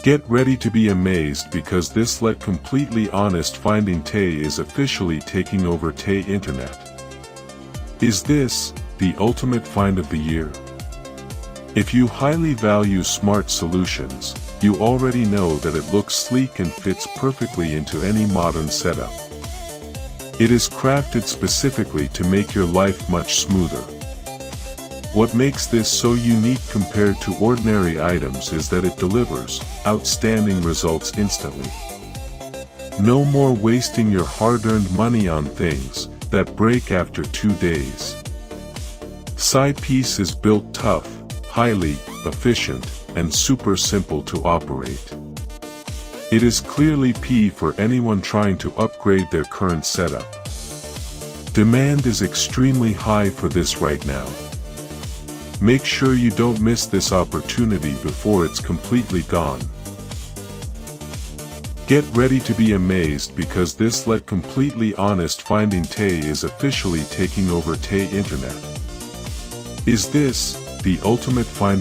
Get ready to be amazed because this let completely honest finding Tay is officially taking over Tay Internet. Is this the ultimate find of the year? If you highly value smart solutions, you already know that it looks sleek and fits perfectly into any modern setup. It is crafted specifically to make your life much smoother. What makes this so unique compared to ordinary items is that it delivers outstanding results instantly. No more wasting your hard-earned money on things that break after 2 days. Piece is built tough, highly efficient, and super simple to operate. It is clearly P for anyone trying to upgrade their current setup. Demand is extremely high for this right now. Make sure you don't miss this opportunity before it's completely gone. Get ready to be amazed because this let completely honest finding Tay is officially taking over Tay Internet. Is this the ultimate find of